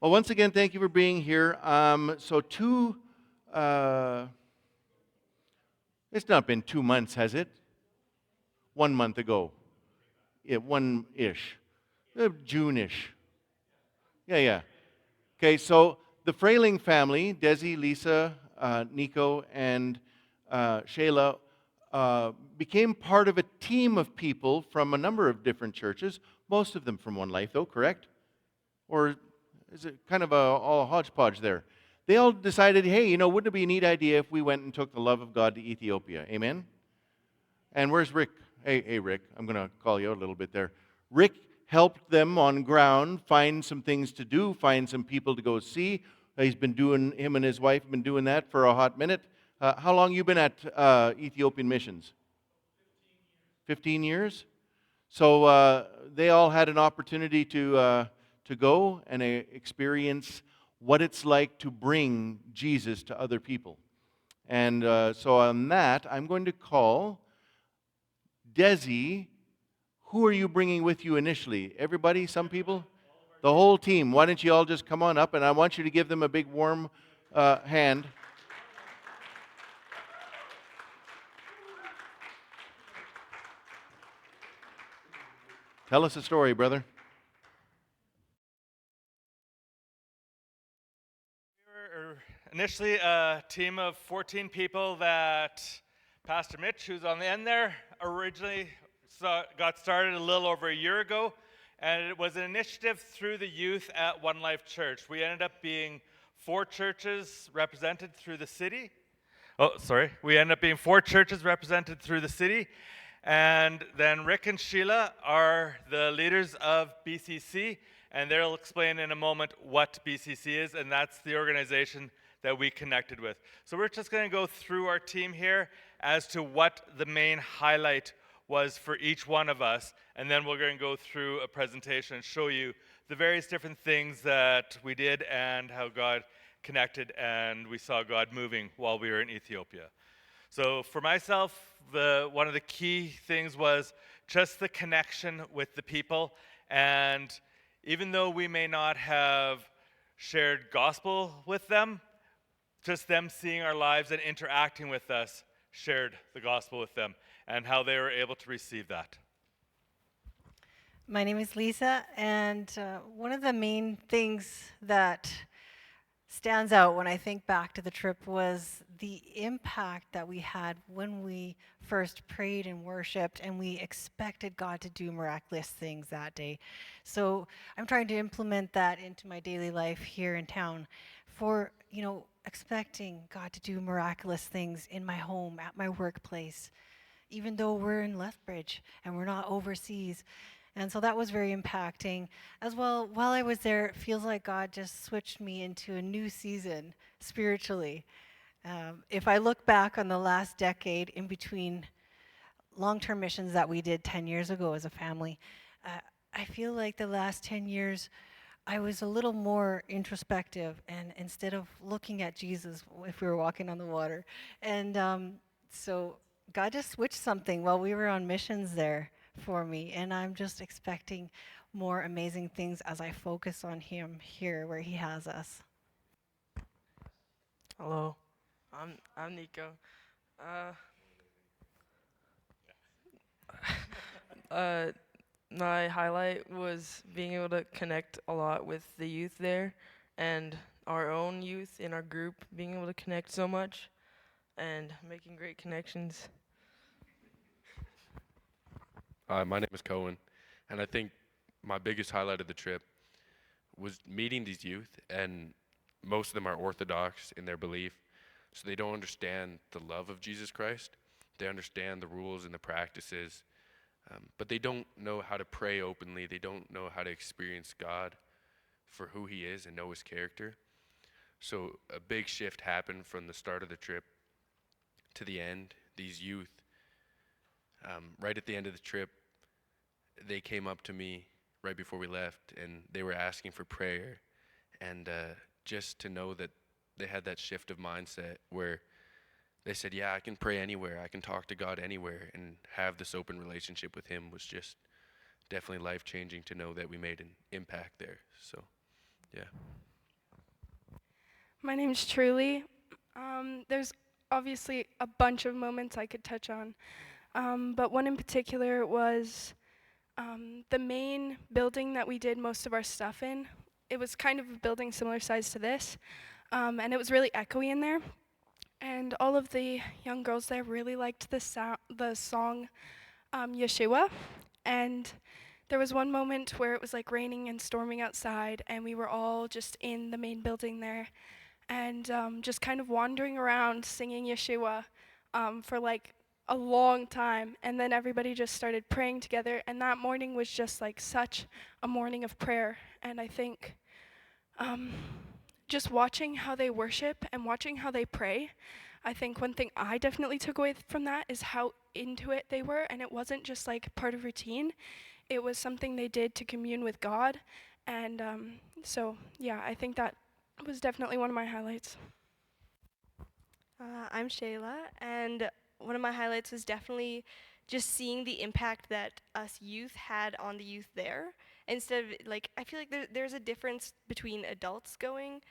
Well, once again, thank you for being here. It's not been 2 months, has it? 1 month ago. Yeah, one-ish. June-ish. Yeah. Okay, so the Frayling family, Desi, Lisa, Nico, and Shayla, became part of a team of people from a number of different churches, most of them from One Life, though, correct? Or is it kind of all a hodgepodge there? They all decided, hey, wouldn't it be a neat idea if we went and took the love of God to Ethiopia? Amen? And where's Rick? Hey, Rick, I'm going to call you out a little bit there. Rick helped them on ground find some things to do, find some people to go see. Him and his wife have been doing that for a hot minute. How long you been at Ethiopian missions? 15 years. So they all had an opportunity to go and experience what it's like to bring Jesus to other people. And so on that, I'm going to call Desi. Who are you bringing with you initially? Everybody? Some people? The whole team. Why don't you all just come on up, and I want you to give them a big warm hand. Tell us a story, brother. We were initially a team of 14 people that Pastor Mitch, who's on the end there, originally got started a little over a year ago, and it was an initiative through the youth at One Life Church. We ended up being 4 churches represented through the city. We ended up being 4 churches represented through the city. And then Rick and Sheila are the leaders of BCC, and they'll explain in a moment what BCC is, and that's the organization that we connected with. So we're just going to go through our team here as to what the main highlight was for each one of us, and then we're going to go through a presentation and show you the various different things that we did and how God connected, and we saw God moving while we were in Ethiopia. So for myself, one of the key things was just the connection with the people, and even though we may not have shared gospel with them, just them seeing our lives and interacting with us shared the gospel with them and how they were able to receive that. My name is Lisa, and one of the main things that stands out when I think back to the trip was the impact that we had when we first prayed and worshiped, and we expected God to do miraculous things that day. So I'm trying to implement that into my daily life here in town for, expecting God to do miraculous things in my home, at my workplace, even though we're in Lethbridge and we're not overseas. And so that was very impacting. As well, while I was there, it feels like God just switched me into a new season spiritually. If I look back on the last decade in between long-term missions that we did 10 years ago as a family, I feel like the last 10 years, I was a little more introspective, and instead of looking at Jesus if we were walking on the water. And so God just switched something while we were on missions there for me, and I'm just expecting more amazing things as I focus on Him here where He has us. Hello, I'm Nico. My highlight was being able to connect a lot with the youth there, and our own youth in our group, being able to connect so much and making great connections. My name is Cohen, and I think my biggest highlight of the trip was meeting these youth, and most of them are Orthodox in their belief, so they don't understand the love of Jesus Christ. They understand the rules and the practices, but they don't know how to pray openly. They don't know how to experience God for who He is and know His character. So a big shift happened from the start of the trip to the end. These youth, right at the end of the trip, they came up to me right before we left, and they were asking for prayer, and just to know that they had that shift of mindset where they said, yeah, I can pray anywhere, I can talk to God anywhere, and have this open relationship with Him was just definitely life-changing to know that we made an impact there. So, yeah. My name's Truly. There's obviously a bunch of moments I could touch on, but one in particular was the main building that we did most of our stuff in. It was kind of a building similar size to this, and it was really echoey in there. And all of the young girls there really liked the song Yeshua. And there was one moment where it was like raining and storming outside, and we were all just in the main building there, and just kind of wandering around singing Yeshua for like a long time. And then everybody just started praying together, and that morning was just like such a morning of prayer. And I think just watching how they worship and watching how they pray, I think one thing I definitely took away from that is how into it they were, and it wasn't just like part of routine. It was something they did to commune with God. And so, yeah, I think that was definitely one of my highlights. I'm Shayla, and one of my highlights was definitely just seeing the impact that us youth had on the youth there. Instead of, like, I feel like there's a difference between adults going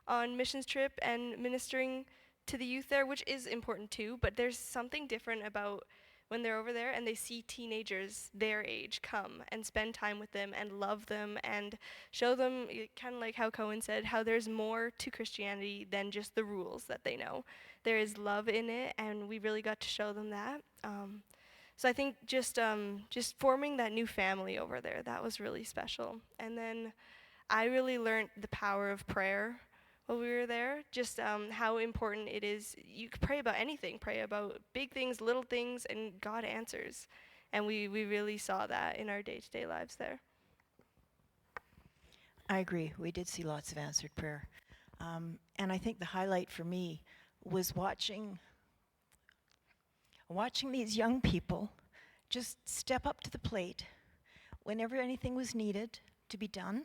on missions trip and ministering to the youth there, which is important too, but there's something different about when they're over there and they see teenagers their age come and spend time with them and love them and show them, kind of like how Cohen said, how there's more to Christianity than just the rules that they know. There is love in it, and we really got to show them that. So I think just forming that new family over there, that was really special. And then I really learned the power of prayer while we were there, just how important it is. You could pray about anything, pray about big things, little things, and God answers. And we really saw that in our day-to-day lives there. I agree. We did see lots of answered prayer. And I think the highlight for me was watching these young people just step up to the plate whenever anything was needed to be done.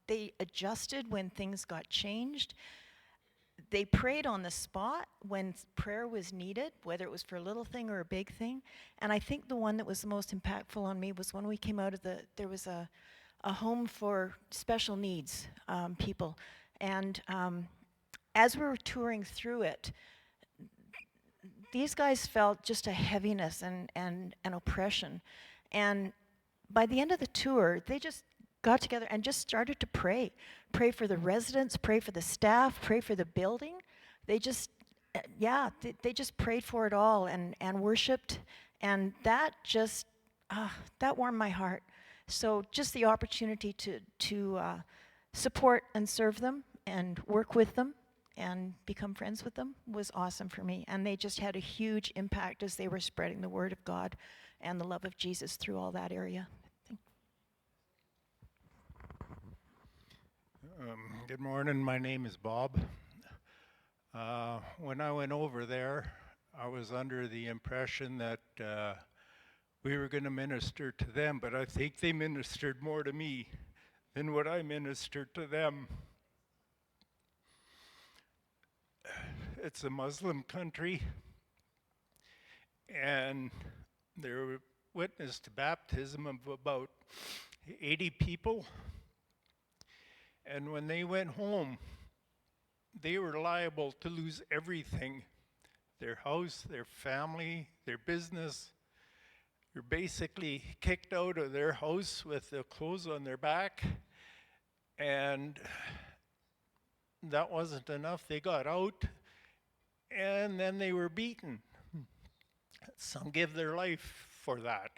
They adjusted when things got changed. They prayed on the spot when prayer was needed, whether it was for a little thing or a big thing. And I think the one that was the most impactful on me was when we came out of there was a home for special needs people. And as we were touring through it, these guys felt just a heaviness and oppression. And by the end of the tour, they just got together and just started to pray. Pray for the residents, pray for the staff, pray for the building. They just, they just prayed for it all and worshiped. And that just, that warmed my heart. So just the opportunity to support and serve them and work with them and become friends with them was awesome for me. And they just had a huge impact as they were spreading the word of God and the love of Jesus through all that area. Good morning, my name is Bob. When I went over there, I was under the impression that we were going to minister to them, but I think they ministered more to me than what I ministered to them. It's a Muslim country, and there witnessed baptism of about 80 people. And when they went home, they were liable to lose everything. Their house, their family, their business. They're basically kicked out of their house with the clothes on their back. And that wasn't enough. They got out, and then they were beaten. Some give their life for that.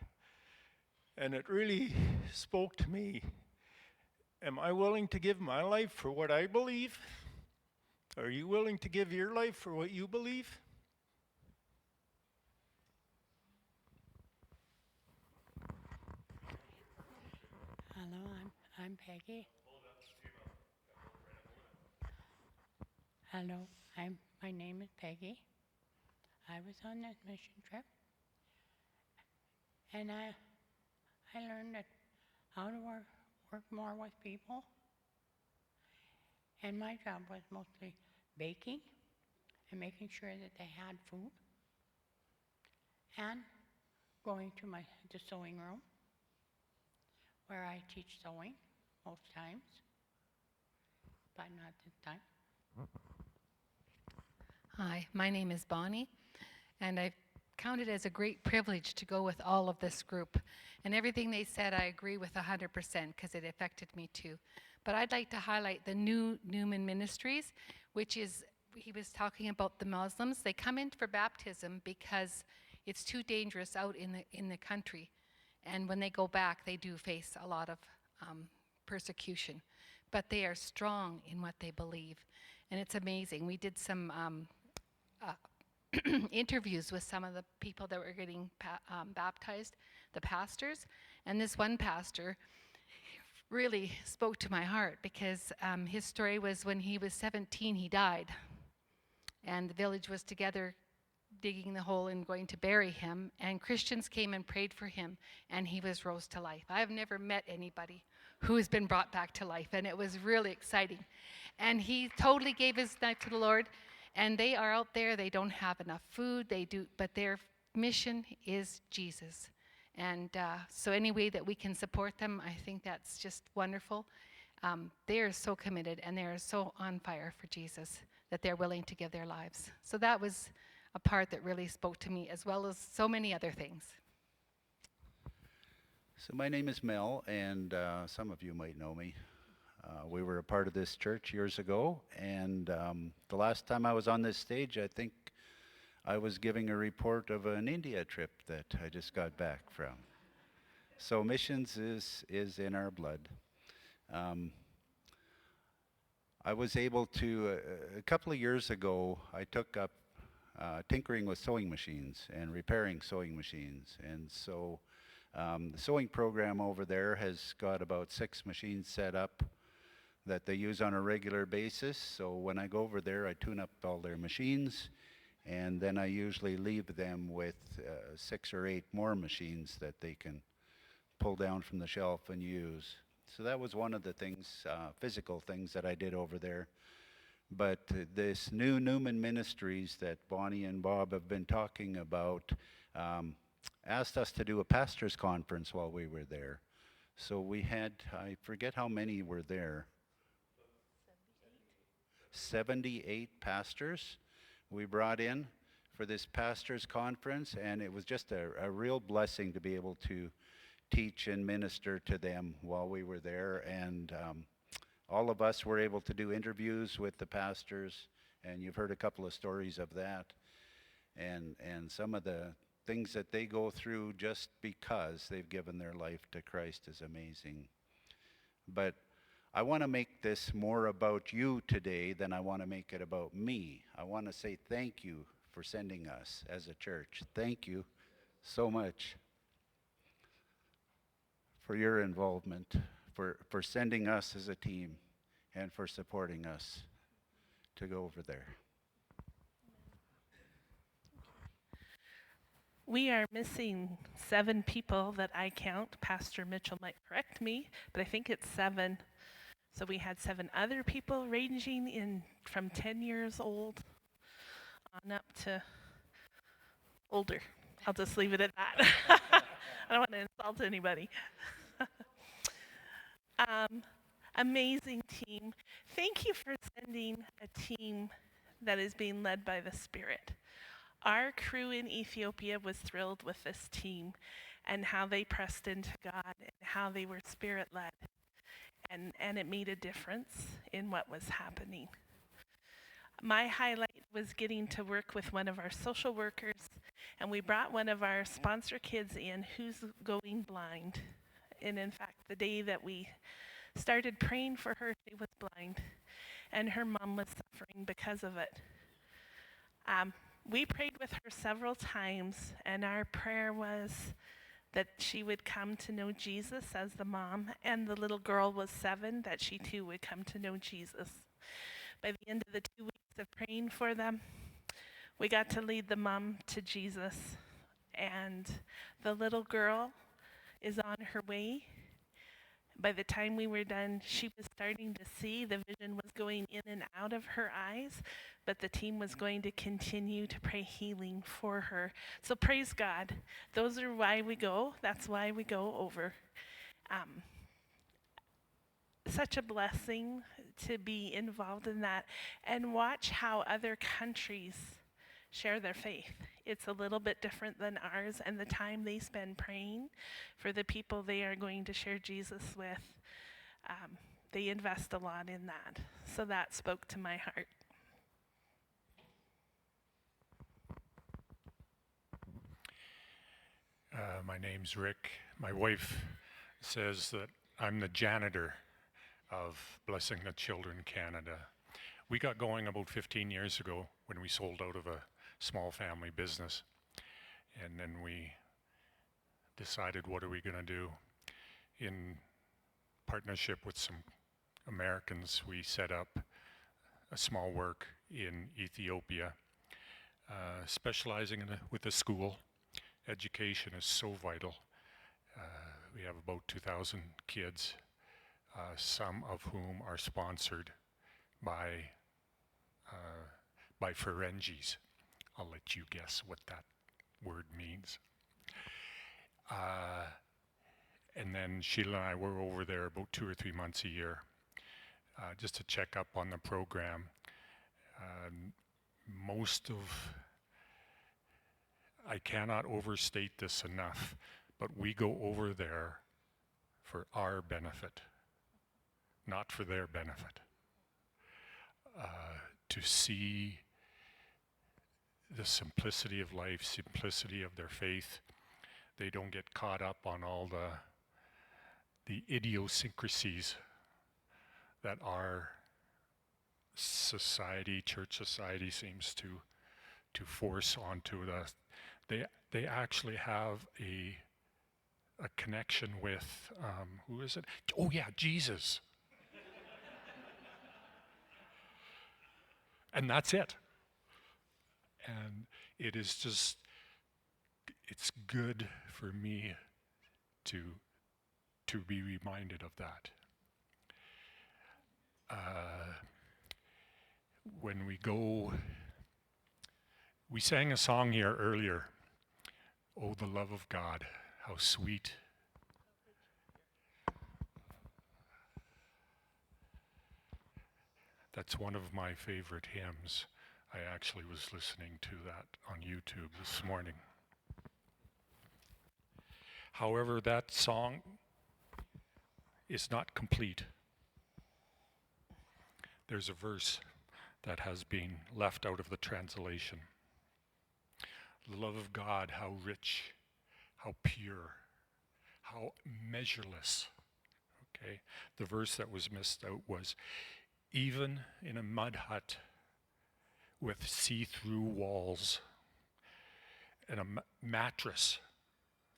And it really spoke to me. Am I willing to give my life for what I believe? Are you willing to give your life for what you believe? Hello, I'm Peggy. Hello, my name is Peggy. I was on that mission trip, and I learned that how to work more with people. And my job was mostly baking and making sure that they had food, and going to the sewing room where I teach sewing most times, but not this time. Hi, my name is Bonnie, and I count it as a great privilege to go with all of this group. And everything they said, I agree with 100% because it affected me too. But I'd like to highlight the new Newman Ministries, which is, he was talking about the Muslims. They come in for baptism because it's too dangerous out in the country. And when they go back, they do face a lot of persecution. But they are strong in what they believe. And it's amazing. We did some interviews with some of the people that were getting baptized, the pastors, and this one pastor really spoke to my heart because his story was when he was 17, he died, and the village was together digging the hole and going to bury him, and Christians came and prayed for him, and he was rose to life. I have never met anybody who has been brought back to life, and it was really exciting. And he totally gave his life to the Lord. And they are out there, they don't have enough food, but their mission is Jesus. And so any way that we can support them, I think that's just wonderful. They are so committed and they are so on fire for Jesus that they're willing to give their lives. So that was a part that really spoke to me, as well as so many other things. So my name is Mel, and some of you might know me. We were a part of this church years ago, and the last time I was on this stage, I think I was giving a report of an India trip that I just got back from. So missions is in our blood. I was able to, a couple of years ago, I took up tinkering with sewing machines and repairing sewing machines. And so the sewing program over there has got about 6 machines set up that they use on a regular basis. So when I go over there, I tune up all their machines, and then I usually leave them with 6 or 8 more machines that they can pull down from the shelf and use. So that was one of the things, physical things that I did over there. But this new Newman Ministries that Bonnie and Bob have been talking about asked us to do a pastor's conference while we were there. So we had, I forget how many were there. 78 pastors we brought in for this pastors conference, and it was just a real blessing to be able to teach and minister to them while we were there. And all of us were able to do interviews with the pastors, and you've heard a couple of stories of that, and some of the things that they go through just because they've given their life to Christ is amazing. But I want to make this more about you today than I want to make it about me. I want to say thank you for sending us as a church. Thank you so much for your involvement, for sending us as a team, and for supporting us to go over there. We are missing 7 people that I count. Pastor Mitchell might correct me, but I think it's 7. So we had 7 other people ranging in from 10 years old on up to older. I'll just leave it at that. I don't want to insult anybody. Amazing team. Thank you for sending a team that is being led by the Spirit. Our crew in Ethiopia was thrilled with this team and how they pressed into God and how they were Spirit-led. And it made a difference in what was happening. My highlight was getting to work with one of our social workers, and we brought one of our sponsor kids in who's going blind. And in fact, the day that we started praying for her, she was blind, and her mom was suffering because of it. We prayed with her several times, and our prayer was that she would come to know Jesus as the mom, and the little girl was 7, that she too would come to know Jesus. By the end of the 2 weeks of praying for them, we got to lead the mom to Jesus, and the little girl is on her way. By the time we were done, she was starting to see. The vision was going in and out of her eyes, but the team was going to continue to pray healing for her. So praise God. Those are why we go. That's why we go over. Such a blessing to be involved in that and watch how other countries share their faith. It's a little bit different than ours, and the time they spend praying for the people they are going to share Jesus with, they invest a lot in that. So that spoke to my heart. My name's Rick. My wife says that I'm the janitor of Blessing the Children Canada. We got going about 15 years ago when we sold out of a small family business. And then we decided, what are we going to do? In partnership with some Americans, we set up a small work in Ethiopia, specializing with a school. Education is so vital. We have about 2,000 kids, some of whom are sponsored by Ferengis. I'll let you guess what that word means. And then Sheila and I were over there about 2 or 3 months a year, just to check up on the program. I cannot overstate this enough, but we go over there for our benefit, not for their benefit. To see the simplicity of life, simplicity of their faith. They don't get caught up on all the idiosyncrasies that our society, church society, seems to force onto us. They actually have a connection with, who is it? Oh yeah, Jesus. And that's it. And it is just, it's good for me to be reminded of that. When we go, we sang a song here earlier, "Oh, the love of God, how sweet." That's one of my favorite hymns. I actually was listening to that on YouTube this morning. However, that song is not complete. There's a verse that has been left out of the translation. The love of God, how rich, how pure, how measureless. Okay, the verse that was missed out was, even in a mud hut with see-through walls and a mattress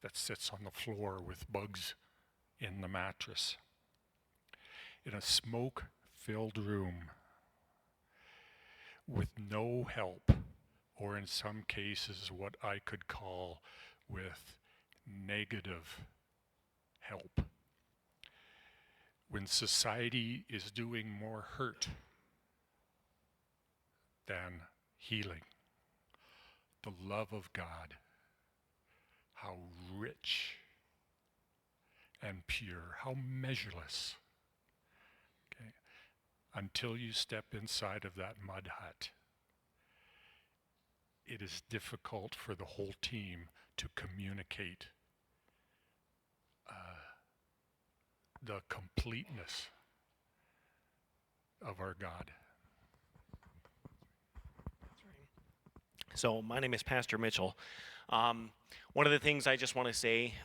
that sits on the floor with bugs in the mattress, in a smoke-filled room with no help, or in some cases what I could call with negative help. When society is doing more hurt than healing, the love of God, how rich and pure, how measureless. Okay. Until you step inside of that mud hut, it is difficult for the whole team to communicate the completeness of our God. So my name is Pastor Mitchell. One of the things I just want to say,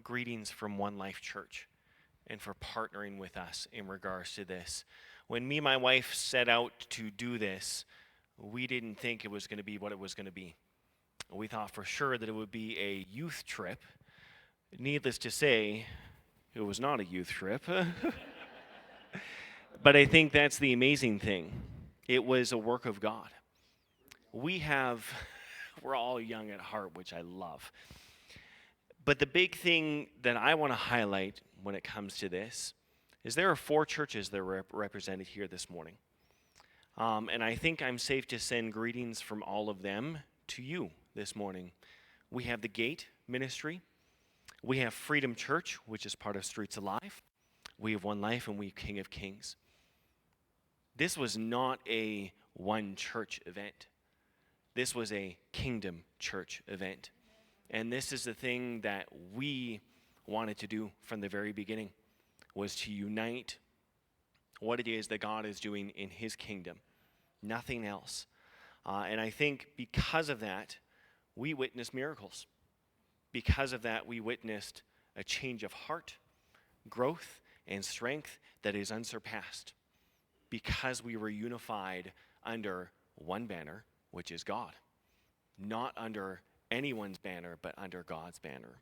greetings from One Life Church and for partnering with us in regards to this. When me and my wife set out to do this, we didn't think it was going to be what it was going to be. We thought for sure that it would be a youth trip. Needless to say, it was not a youth trip. But I think that's the amazing thing. It was a work of God. We're all young at heart, which I love. But the big thing that I want to highlight when it comes to this is there are 4 churches that are represented here this morning. And I think I'm safe to send greetings from all of them to you this morning. We have the Gate Ministry. We have Freedom Church, which is part of Streets Alive. We have One Life, and we have King of Kings. This was not a one church event. This was a kingdom church event. And this is the thing that we wanted to do from the very beginning, was to unite what it is that God is doing in his kingdom. Nothing else. And I think because of that, we witnessed miracles. Because of that, we witnessed a change of heart, growth, and strength that is unsurpassed. Because we were unified under one banner, which is God. Not under anyone's banner, but under God's banner.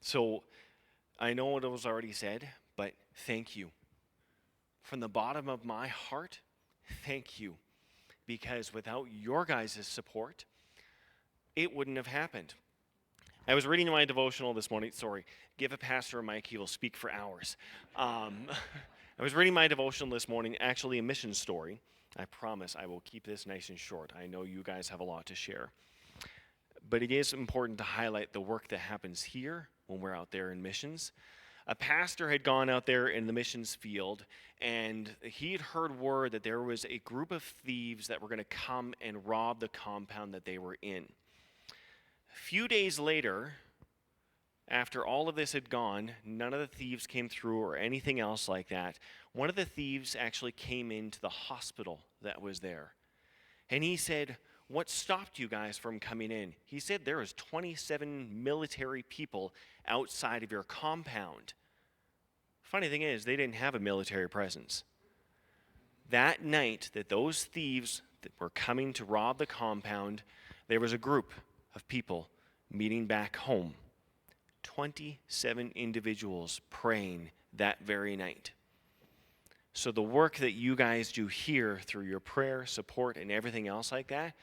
So I know it was already said, but thank you. From the bottom of my heart, thank you. Because without your guys' support, it wouldn't have happened. I was reading my devotional this morning. Sorry, give a pastor a mic, he will speak for hours. I was reading my devotional this morning, actually a mission story. I promise I will keep this nice and short. I know you guys have a lot to share. But it is important to highlight the work that happens here when we're out there in missions. A pastor had gone out there in the missions field, and he had heard word that there was a group of thieves that were going to come and rob the compound that they were in. A few days later, after all of this had gone, none of the thieves came through or anything else like that. One of the thieves actually came into the hospital that was there. And he said, "What stopped you guys from coming in?" He said, "There was 27 military people outside of your compound." Funny thing is, they didn't have a military presence. That night that those thieves that were coming to rob the compound, there was a group of people meeting back home. 27 individuals praying that very night. So the work that you guys do here through your prayer, support, and everything else like that,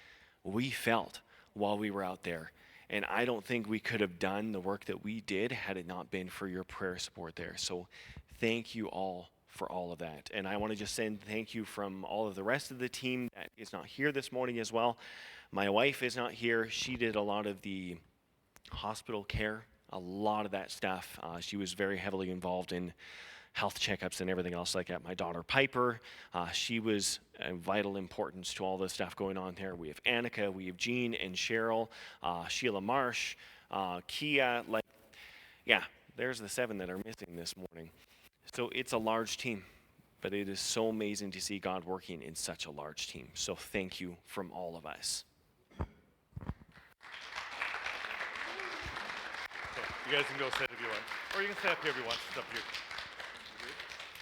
we felt while we were out there. And I don't think we could have done the work that we did had it not been for your prayer support there. So thank you all for all of that. And I want to just send thank you from all of the rest of the team that is not here this morning as well. My wife is not here. She did a lot of the hospital care, a lot of that stuff. She was very heavily involved in health checkups and everything else like that. My daughter Piper, she was a vital importance to all the stuff going on there. We have Annika, we have Jean and Cheryl, Sheila Marsh, Kia, there's the 7 that are missing this morning. So it's a large team, but it is so amazing to see God working in such a large team. So thank you from all of us. You guys can go sit if you want. Or you can stay up here if you want. It's up to you.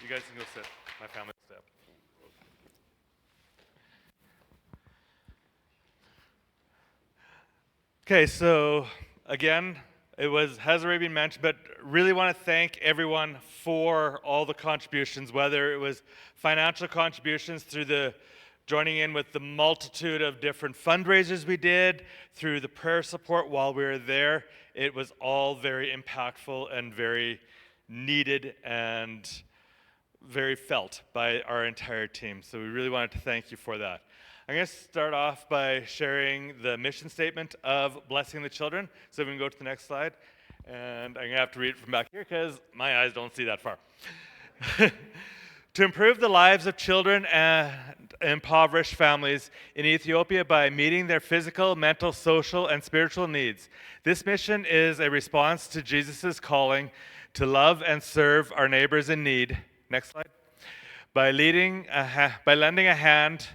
You guys can go sit. My family will stay up. Okay, so again, has already been mentioned, but really want to thank everyone for all the contributions, whether it was financial contributions through the joining in with the multitude of different fundraisers we did, through the prayer support while we were there. It was all very impactful and very needed and very felt by our entire team. So we really wanted to thank you for that. I'm going to start off by sharing the mission statement of Blessing the Children. So we can go to the next slide. And I'm going to have to read it from back here because my eyes don't see that far. To improve the lives of children and impoverished families in Ethiopia by meeting their physical, mental, social, and spiritual needs. This mission is a response to Jesus' calling to love and serve our neighbors in need. Next slide. By lending a hand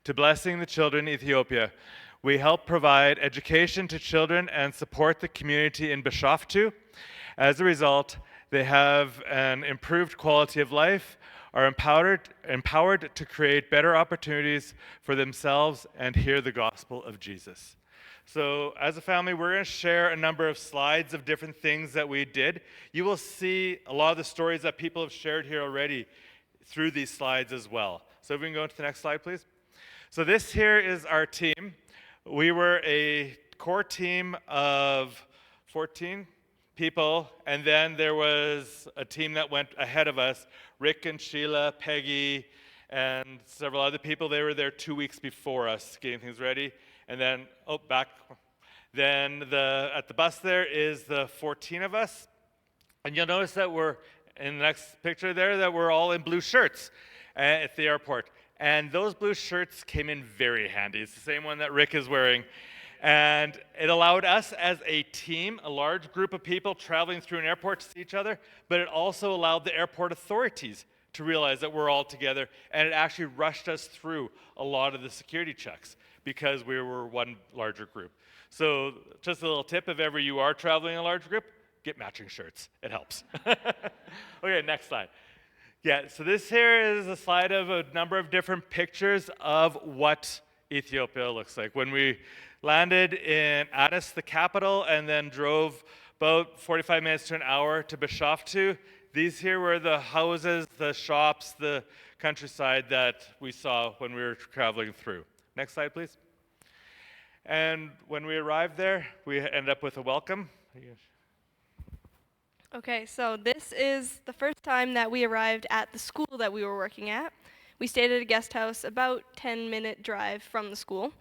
to Blessing the Children in Ethiopia, we help provide education to children and support the community in Bishoftu. As a result, they have an improved quality of life, are empowered to create better opportunities for themselves and hear the gospel of Jesus. So as a family, we're going to share a number of slides of different things that we did. You will see a lot of the stories that people have shared here already through these slides as well. So if we can go to the next slide, please. So this here is our team. We were a core team of 14 people, and then there was a team that went ahead of us, Rick and Sheila, Peggy, and several other people. They were there 2 weeks before us, getting things ready. And then, back. Then at the bus there is the 14 of us. And you'll notice that we're, in the next picture there, that we're all in blue shirts. at the airport. And those blue shirts came in very handy. It's the same one that Rick is wearing. And it allowed us as a team, a large group of people traveling through an airport to see each other, but it also allowed the airport authorities to realize that we're all together, and it actually rushed us through a lot of the security checks because we were one larger group. So just a little tip, if ever you are traveling in a large group, get matching shirts. It helps. Okay, next slide. Yeah, so this here is a slide of a number of different pictures of what Ethiopia looks like. When we landed in Addis, the capital, and then drove about 45 minutes to an hour to Bishoftu, these here were the houses, the shops, the countryside that we saw when we were traveling through. Next slide, please. And when we arrived there, we ended up with a welcome. Okay, so this is the first time that we arrived at the school that we were working at. We stayed at a guest house about 10-minute drive from the school.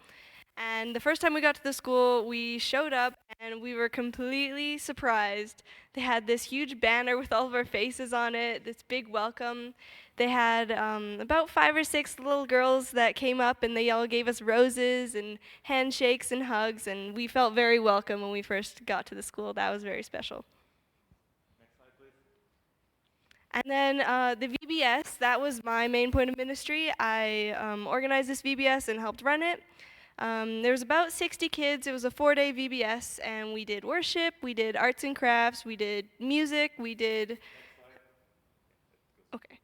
And the first time we got to the school, we showed up and we were completely surprised. They had this huge banner with all of our faces on it, this big welcome. They had about 5 or 6 little girls that came up and they all gave us roses and handshakes and hugs, and we felt very welcome when we first got to the school. That was very special. And then the VBS, that was my main point of ministry. I organized this VBS and helped run it. There was about 60 kids. It was a 4-day VBS, and we did worship, we did arts and crafts, we did music, we did... Okay.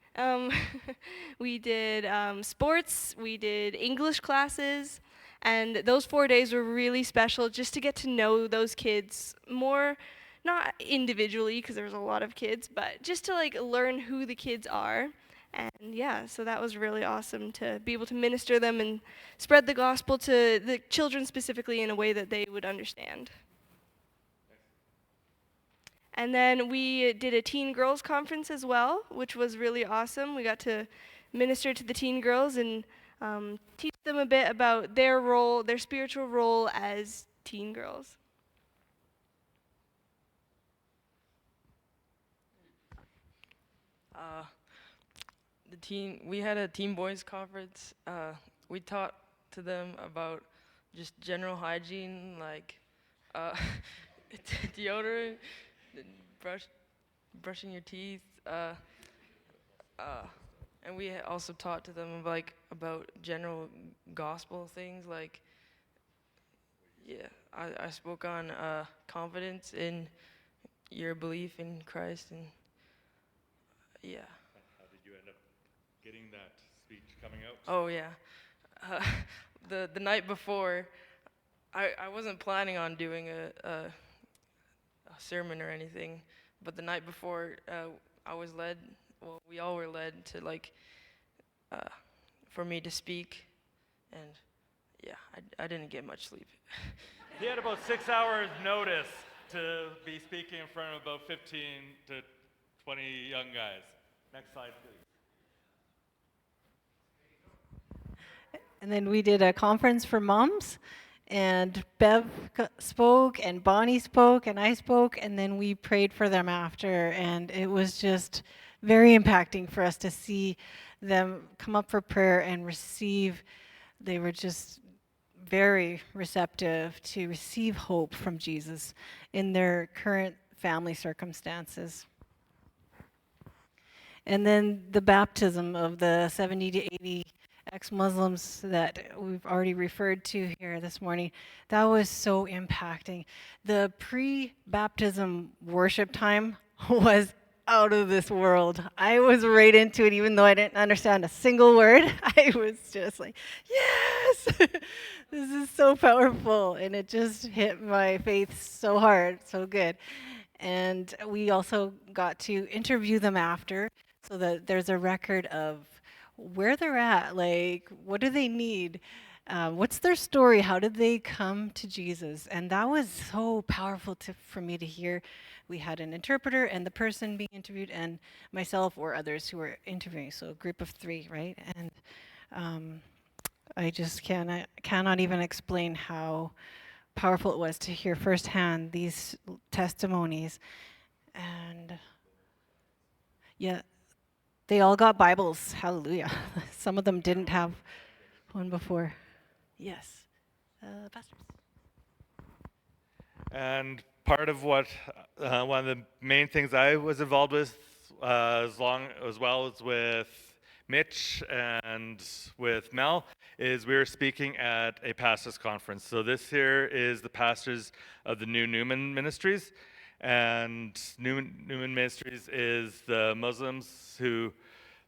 We did sports, we did English classes, and those 4 days were really special just to get to know those kids more, not individually, because there was a lot of kids, but just to like learn who the kids are. And yeah, so that was really awesome to be able to minister them and spread the gospel to the children specifically in a way that they would understand. And then we did a teen girls conference as well, which was really awesome. We got to minister to the teen girls and teach them a bit about their role, their spiritual role as teen girls. We had a teen boys conference. We taught to them about just general hygiene, like deodorant, brushing your teeth, and we also taught to them about general gospel things, like I spoke on confidence in your belief in Christ, and yeah. How did you end up getting that speech coming out? Oh yeah, the night before, I wasn't planning on doing a sermon or anything, but the night before, I was led. Well, we all were led to for me to speak, and yeah, I didn't get much sleep. He had about 6 hours notice to be speaking in front of about 15 to 20 young guys. Next slide, please. And then we did a conference for moms, and Bev spoke, and Bonnie spoke, and I spoke, and then we prayed for them after, and it was just very impacting for us to see them come up for prayer and receive. They were just very receptive to receive hope from Jesus in their current family circumstances. And then the baptism of the 70 to 80 ex-Muslims that we've already referred to here this morning, that was so impacting. The pre-baptism worship time was out of this world. I was right into it, even though I didn't understand a single word. I was just like, yes, this is so powerful. And it just hit my faith so hard, so good. And we also got to interview them after, so that there's a record of where they're at, like what do they need, what's their story, how did they come to Jesus. And that was so powerful for me to hear. We had an interpreter and the person being interviewed and myself or others who were interviewing, so a group of 3, right? And I just cannot even explain how powerful it was to hear firsthand these testimonies. And yeah, They all got Bibles. Hallelujah. Some of them didn't have one before. Yes. Pastor. And part of what, one of the main things I was involved with, as well as with Mitch and with Mel, is we were speaking at a pastors conference. So this here is the pastors of the New Newman Ministries, and Newman Ministries is the Muslims who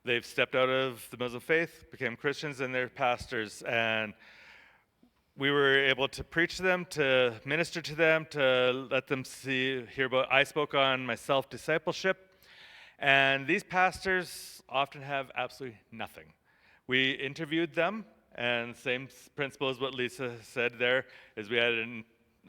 they've stepped out of the Muslim faith, became Christians, and they're pastors. And we were able to preach to them, to minister to them, to let them hear about. I spoke on my self-discipleship, and these pastors often have absolutely nothing. We interviewed them, and same principle as what Lisa said there, is we had a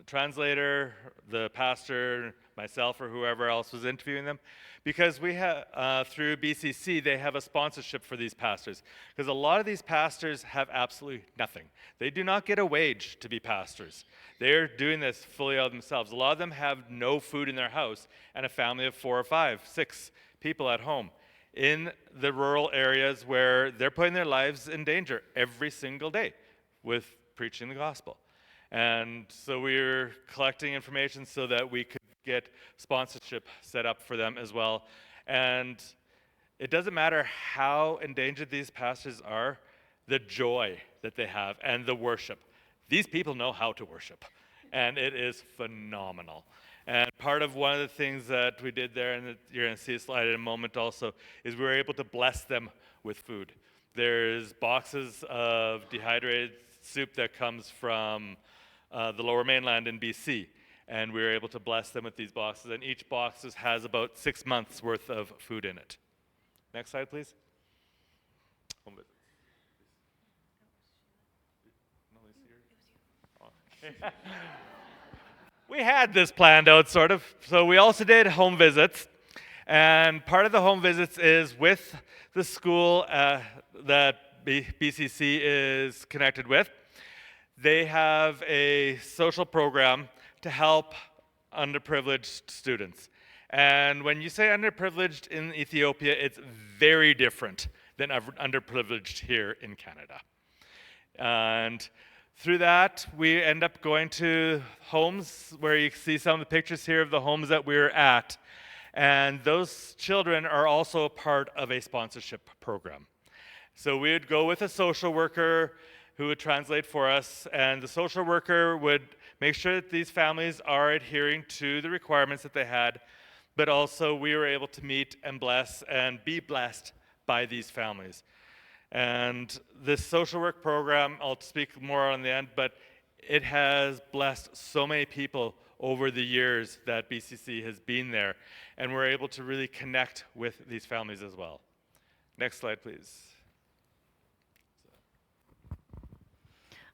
translator, the pastor, myself, or whoever else was interviewing them, because we have, through BCC, they have a sponsorship for these pastors, because a lot of these pastors have absolutely nothing. They do not get a wage to be pastors. They're doing this fully out themselves. A lot of them have no food in their house and a family of 4 or 5, 6 people at home in the rural areas where they're putting their lives in danger every single day with preaching the gospel. And so we were collecting information so that we could get sponsorship set up for them as well. And it doesn't matter how endangered these pastors are, the joy that they have and the worship. These people know how to worship, and it is phenomenal. And part of one of the things that we did there, and you're going to see a slide in a moment also, is we were able to bless them with food. There's boxes of dehydrated soup that comes from the Lower Mainland in BC, and we were able to bless them with these boxes, and each box has about 6 months worth of food in it. Next slide, please. Home visit. Okay. We had this planned out, sort of. So we also did home visits, and part of the home visits is with the school that BCC is connected with. They have a social program to help underprivileged students. And when you say underprivileged in Ethiopia, it's very different than underprivileged here in Canada. And through that, we end up going to homes where you see some of the pictures here of the homes that we're at. And those children are also a part of a sponsorship program. So we would go with a social worker who would translate for us, and the social worker would make sure that these families are adhering to the requirements that they had, but also we were able to meet and bless and be blessed by these families. And this social work program, I'll speak more on the end, but it has blessed so many people over the years that BCC has been there, and we're able to really connect with these families as well. Next slide, please.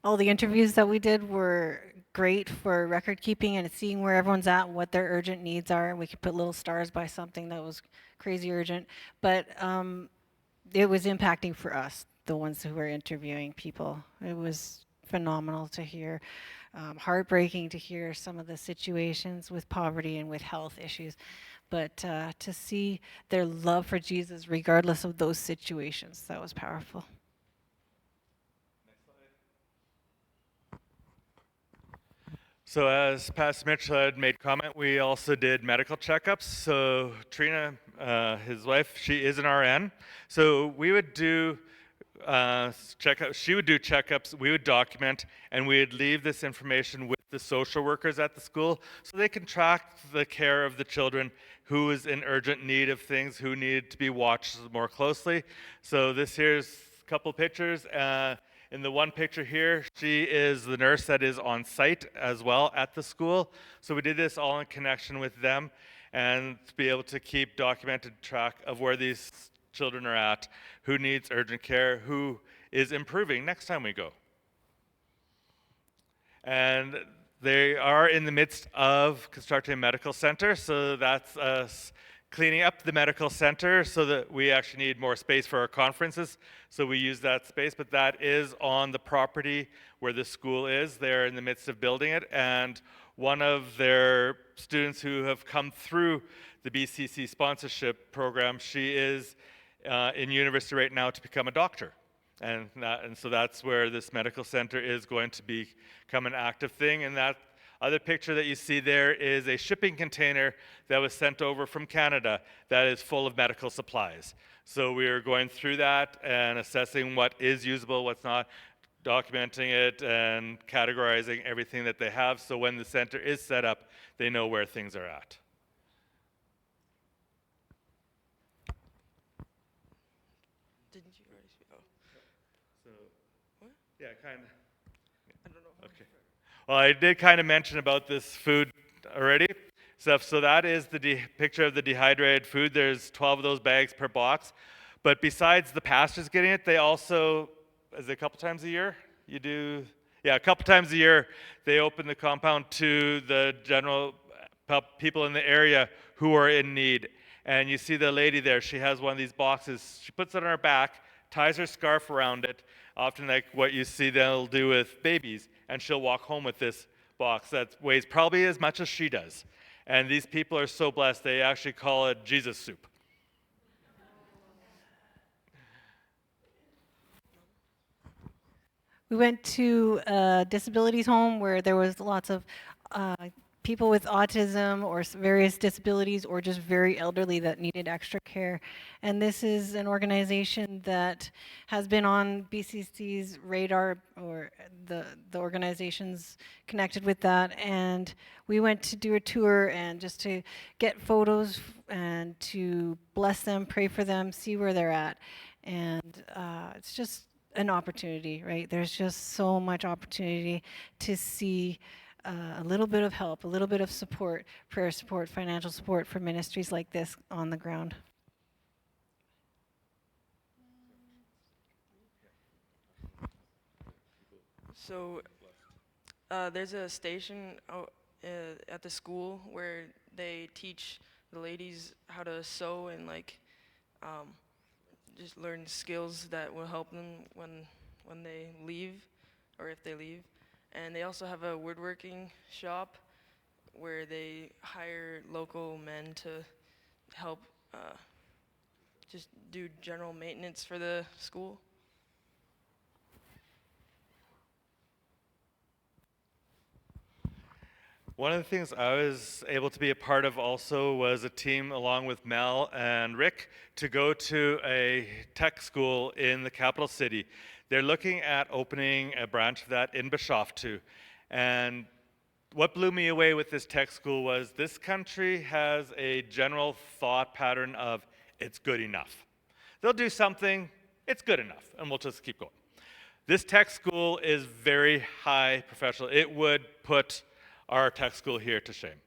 All the interviews that we did were great for record keeping and seeing where everyone's at, what their urgent needs are. We could put little stars by something that was crazy urgent, but it was impacting for us, the ones who were interviewing people. It was phenomenal to hear, heartbreaking to hear some of the situations with poverty and with health issues, but to see their love for Jesus regardless of those situations, that was powerful. So as Pastor Mitchell had made comment, we also did medical checkups. So Trina, his wife, she is an RN. So we would do checkups. She would do checkups. We would document, and we would leave this information with the social workers at the school so they can track the care of the children who is in urgent need of things, who needed to be watched more closely. So this here's a couple pictures. In the one picture here, she is the nurse that is on site as well at the school. So we did this all in connection with them, and to be able to keep documented track of where these children are at, who needs urgent care, who is improving next time we go. And they are in the midst of constructing a medical center, so that's us cleaning up the medical center so that we actually need more space for our conferences. So we use that space, but that is on the property where the school is. They're in the midst of building it, and one of their students who have come through the BCC sponsorship program, she is in university right now to become a doctor. And so that's where this medical center is going to become an active thing. And that other picture that you see there is a shipping container that was sent over from Canada that is full of medical supplies. So we are going through that and assessing what is usable, what's not, documenting it and categorizing everything that they have, so when the center is set up, they know where things are at. Didn't you already speak? Oh. So, what? Yeah, kind of. I don't know. Okay. Well, I did kind of mention about this food already. So that is the picture of the dehydrated food. There's 12 of those bags per box. But besides the pastors getting it, they also, is it a couple times a year? You do, yeah, a couple times a year, they open the compound to the general people in the area who are in need. And you see the lady there, she has one of these boxes. She puts it on her back, ties her scarf around it, often like what you see they'll do with babies, and she'll walk home with this box that weighs probably as much as she does. And these people are so blessed, they actually call it Jesus soup. We went to a disabilities home where there was lots of people with autism or various disabilities or just very elderly that needed extra care. And this is an organization that has been on BCC's radar, or the organizations connected with that. And we went to do a tour and just to get photos and to bless them, pray for them, see where they're at. And it's just an opportunity, right? There's just so much opportunity to see a little bit of help, a little bit of support, prayer support, financial support for ministries like this on the ground. So there's a station out, at the school where they teach the ladies how to sew and like just learn skills that will help them when they leave, or if they leave. And they also have a woodworking shop where they hire local men to help just do general maintenance for the school. One of the things I was able to be a part of also was a team along with Mel and Rick to go to a tech school in the capital city. They're looking at opening a branch of that in Bishoftu. And what blew me away with this tech school was this country has a general thought pattern of it's good enough. They'll do something, it's good enough, and we'll just keep going. This tech school is very high professional. It would put our tech school here to shame.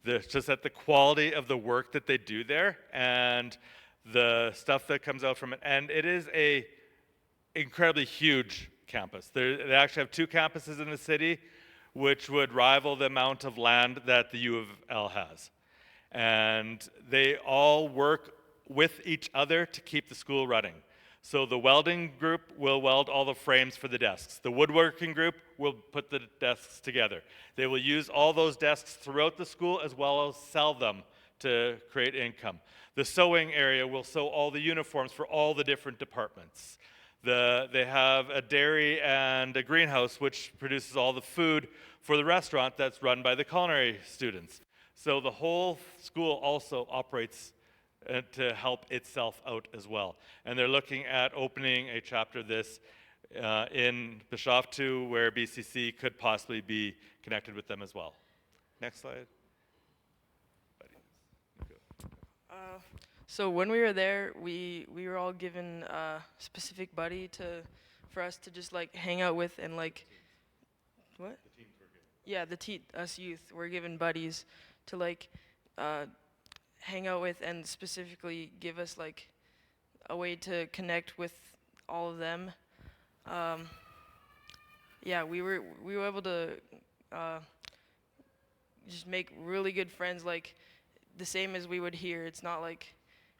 It's just that the quality of the work that they do there and the stuff that comes out from it, and it is a incredibly huge campus. They actually have 2 campuses in the city, which would rival the amount of land that the U of L has. And they all work with each other to keep the school running. So the welding group will weld all the frames for the desks. The woodworking group will put the desks together. They will use all those desks throughout the school as well as sell them to create income. The sewing area will sew all the uniforms for all the different departments. They have a dairy and a greenhouse which produces all the food for the restaurant that's run by the culinary students. So the whole school also operates to help itself out as well. And they're looking at opening a chapter of this in Bishoftu where BCC could possibly be connected with them as well. Next slide. So when we were there, we were all given a specific buddy for us to just like hang out with and like, what? The teams were given. Yeah, us youth were given buddies to like hang out with and specifically give us like a way to connect with all of them. Yeah, we were able to just make really good friends, like the same as we would here. It's not like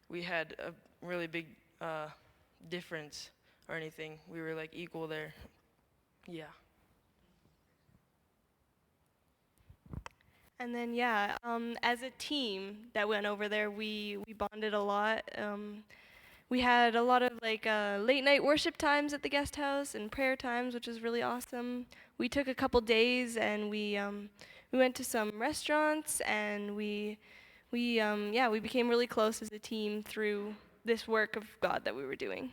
we had a really big difference or anything. We were like equal there. Yeah. And then, as a team that went over there, we bonded a lot. We had a lot of like late night worship times at the guest house and prayer times, which was really awesome. We took a couple days and we went to some restaurants, and we became really close as a team through this work of God that we were doing.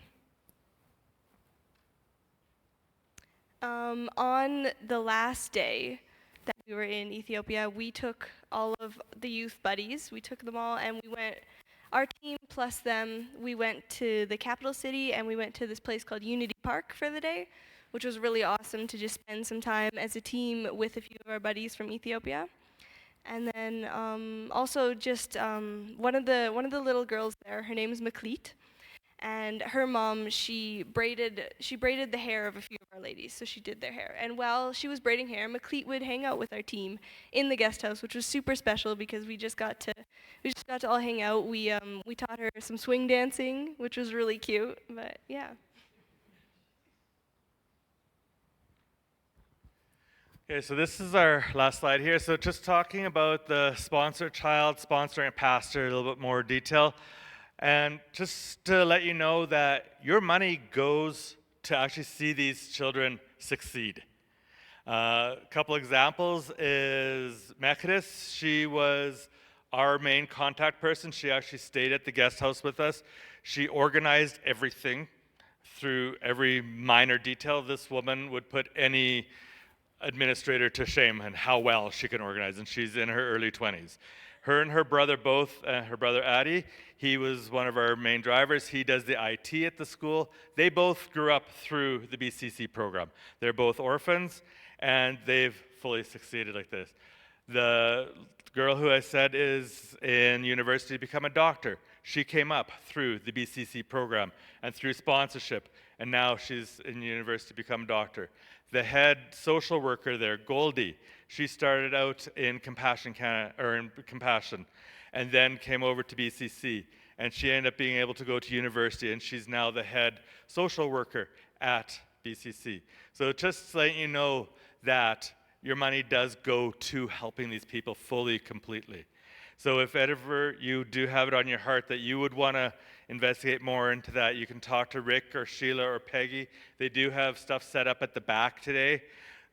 On the last day that we were in Ethiopia, we took all of the youth buddies, we took them all, and we went, our team plus them, we went to the capital city, and we went to this place called Unity Park for the day, which was really awesome to just spend some time as a team with a few of our buddies from Ethiopia. And then also just one of the little girls there, her name is Maklit, and her mom, she braided the hair of a few of our ladies, so she did their hair. And while she was braiding hair, Maklit would hang out with our team in the guest house, which was super special because we just got to all hang out. We taught her some swing dancing, which was really cute. But yeah. Okay, so this is our last slide here. So just talking about the sponsor child, sponsoring a pastor, a little bit more detail. And just to let you know that your money goes to actually see these children succeed. A couple examples is Mekris. She was our main contact person. She actually stayed at the guest house with us. She organized everything through every minor detail. This woman would put any administrator to shame and how well she can organize, and she's in her early 20s. Her and her brother both, her brother Adi, he was one of our main drivers. He does the IT at the school. They both grew up through the BCC program. They're both orphans, and they've fully succeeded like this. The girl who I said is in university to become a doctor, she came up through the BCC program and through sponsorship, and now she's in university to become a doctor. The head social worker there, Goldie, she started out in Compassion Canada, or in Compassion, and then came over to BCC, and she ended up being able to go to university, and she's now the head social worker at BCC. So just letting you know that your money does go to helping these people fully, completely. So if ever you do have it on your heart that you would want to investigate more into that, you can talk to Rick or Sheila or Peggy. They do have stuff set up at the back today.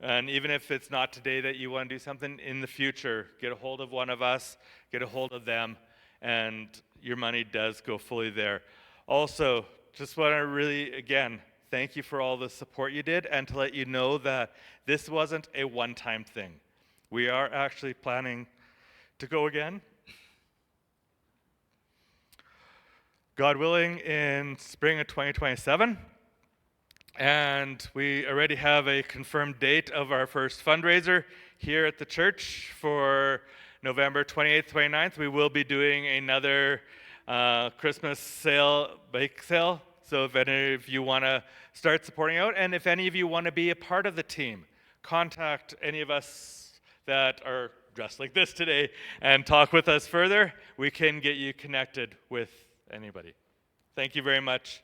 And even if it's not today that you want to do something, in the future, get a hold of one of us, get a hold of them, and your money does go fully there. Also, just want to really, again, thank you for all the support you did, and to let you know that this wasn't a one-time thing. We are actually planning to go again, God willing, in spring of 2027. And we already have a confirmed date of our first fundraiser here at the church for November 28th, 29th. We will be doing another Christmas sale, bake sale. So if any of you want to start supporting out, and if any of you want to be a part of the team, contact any of us that are dressed like this today and talk with us further. We can get you connected with anybody. Thank you very much.